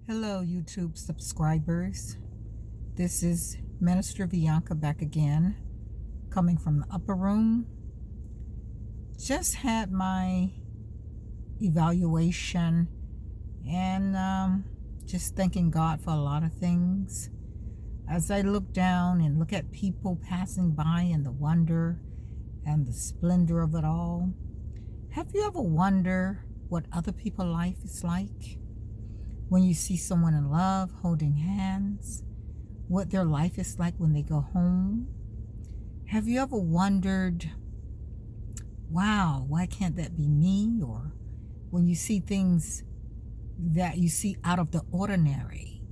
Hello, YouTube subscribers. This is Minister Bianca back again, coming from the upper room. Just had my evaluation and just thanking God for a lot of things. As I look down and look at people passing by and the wonder and the splendor of it all, have you ever wondered what other people's life is like? When you see someone in love holding hands, what their life is like when they go home? Have you ever wondered, wow, why can't that be me? Or when you see things that you see out of the ordinary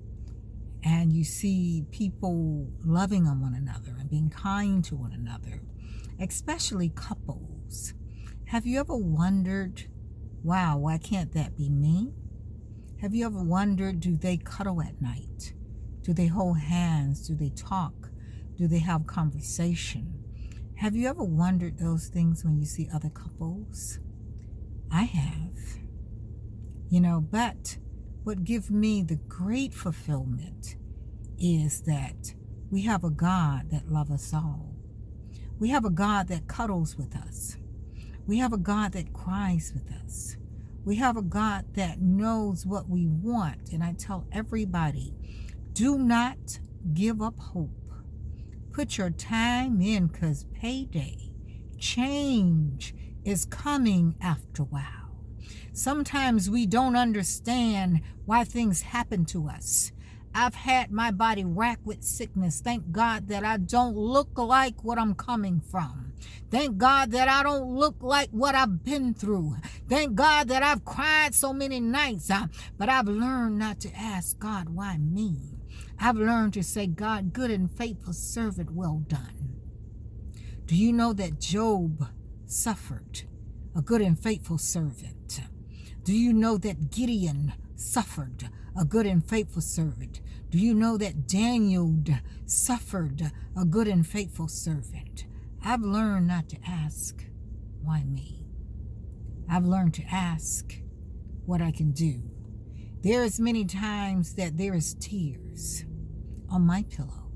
and you see people loving on one another and being kind to one another, especially couples. Have you ever wondered, wow, why can't that be me? Have you ever wondered, do they cuddle at night? Do they hold hands? Do they talk? Do they have conversation? Have you ever wondered those things when you see other couples? I have. But what gives me the great fulfillment is that we have a God that loves us all. We have a God that cuddles with us. We have a God that cries with us. We have a God that knows what we want. And I tell everybody, do not give up hope. Put your time in, because payday, change is coming after a while. Sometimes we don't understand why things happen to us. I've had my body racked with sickness. Thank God that I don't look like what I'm coming from. Thank God that I don't look like what I've been through. Thank God that I've cried so many nights, but I've learned not to ask God, why me? I've learned to say, God, good and faithful servant, well done. Do you know that Job suffered? A good and faithful servant. Do you know that Gideon suffered? A good and faithful servant. Do you know that Daniel suffered? A good and faithful servant. I've learned not to ask, why me? I've learned to ask what I can do. There's many times that there is tears on my pillow.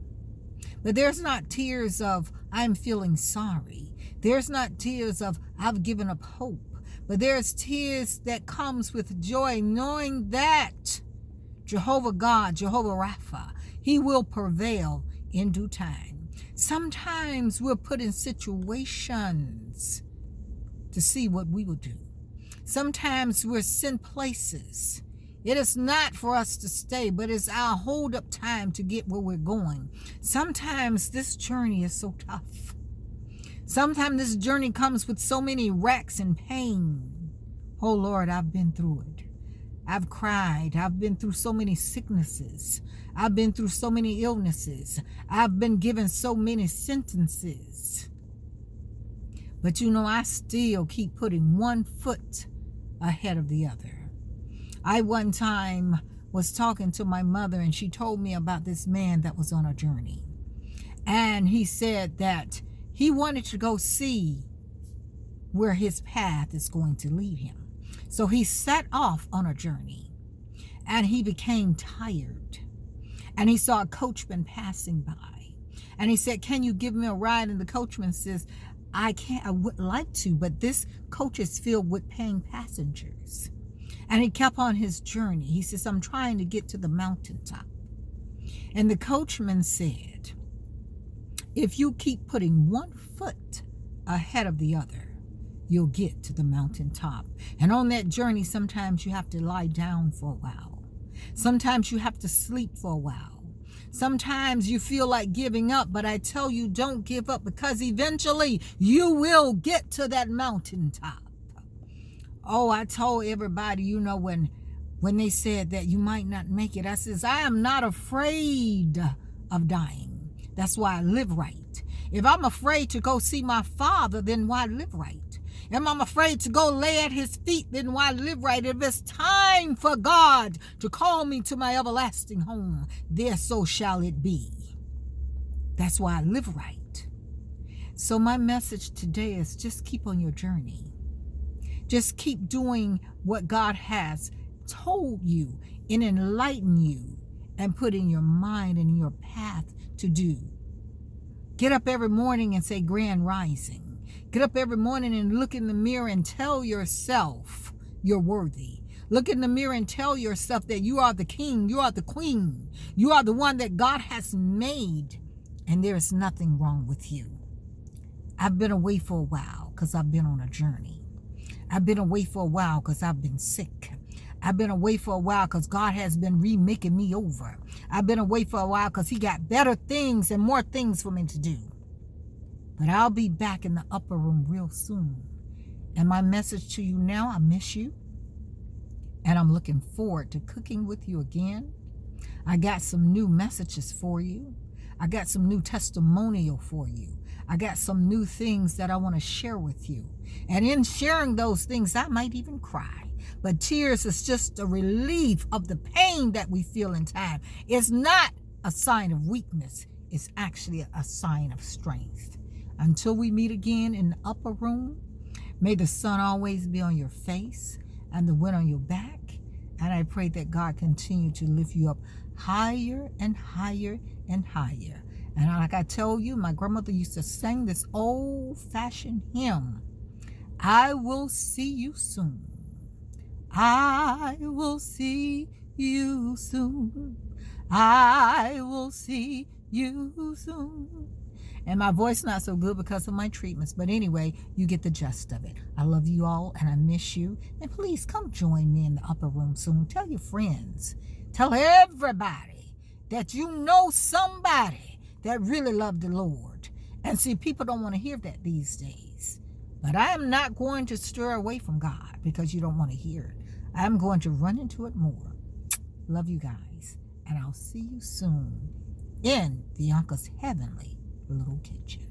But there's not tears of, I'm feeling sorry. There's not tears of, I've given up hope. But there's tears that comes with joy, knowing that Jehovah God, Jehovah Rapha, He will prevail in due time. Sometimes we're put in situations to see what we will do. Sometimes we're sent places. It is not for us to stay, but it's our hold up time to get where we're going. Sometimes this journey is so tough. Sometimes this journey comes with so many wrecks and pain. Oh Lord, I've been through it. I've cried. I've been through so many sicknesses. I've been through so many illnesses. I've been given so many sentences. But I still keep putting one foot ahead of the other. I one time was talking to my mother, and she told me about this man that was on a journey. And he said that he wanted to go see where his path is going to lead him. So he set off on a journey, and he became tired, and he saw a coachman passing by, and he said, can you give me a ride? And the coachman says, I would like to, but this coach is filled with paying passengers. And he kept on his journey. He says, I'm trying to get to the mountaintop. And the coachman said, if you keep putting one foot ahead of the other, you'll get to the mountaintop. And on that journey, sometimes you have to lie down for a while. Sometimes you have to sleep for a while. Sometimes you feel like giving up, but I tell you, don't give up, because eventually you will get to that mountaintop. Oh, I told everybody, when they said that you might not make it, I says, I am not afraid of dying. That's why I live right. If I'm afraid to go see my Father, then why live right? If I'm afraid to go lay at His feet, then why live right? If it's time for God to call me to my everlasting home, there so shall it be. That's why I live right. So my message today is just keep on your journey. Just keep doing what God has told you and enlightened you and put in your mind and in your path to do. Get up every morning and say grand rising. Get up every morning and look in the mirror and tell yourself you're worthy. Look in the mirror and tell yourself that you are the king, you are the queen, you are the one that God has made, and there is nothing wrong with you. I've been away for a while because I've been on a journey. I've been away for a while because I've been sick. I've been away for a while because God has been remaking me over. I've been away for a while because he got better things and more things for me to do. But I'll be back in the upper room real soon. And my message to you now, I miss you. And I'm looking forward to cooking with you again. I got some new messages for you. I got some new testimonial for you. I got some new things that I want to share with you. And in sharing those things, I might even cry. But tears is just a relief of the pain that we feel in time. It's not a sign of weakness. It's actually a sign of strength. Until we meet again in the upper room, may the sun always be on your face and the wind on your back. And I pray that God continue to lift you up higher and higher and higher. And like I told you, my grandmother used to sing this old-fashioned hymn. I will see you soon. I will see you soon. I will see you soon. And my voice not so good because of my treatments. But anyway, you get the gist of it. I love you all and I miss you. And please come join me in the upper room soon. Tell your friends. Tell everybody that you know somebody that really loved the Lord. And see, people don't want to hear that these days. But I am not going to stir away from God because you don't want to hear it. I'm going to run into it more. Love you guys. And I'll see you soon in Bianca's Heavenly Little Kitchen.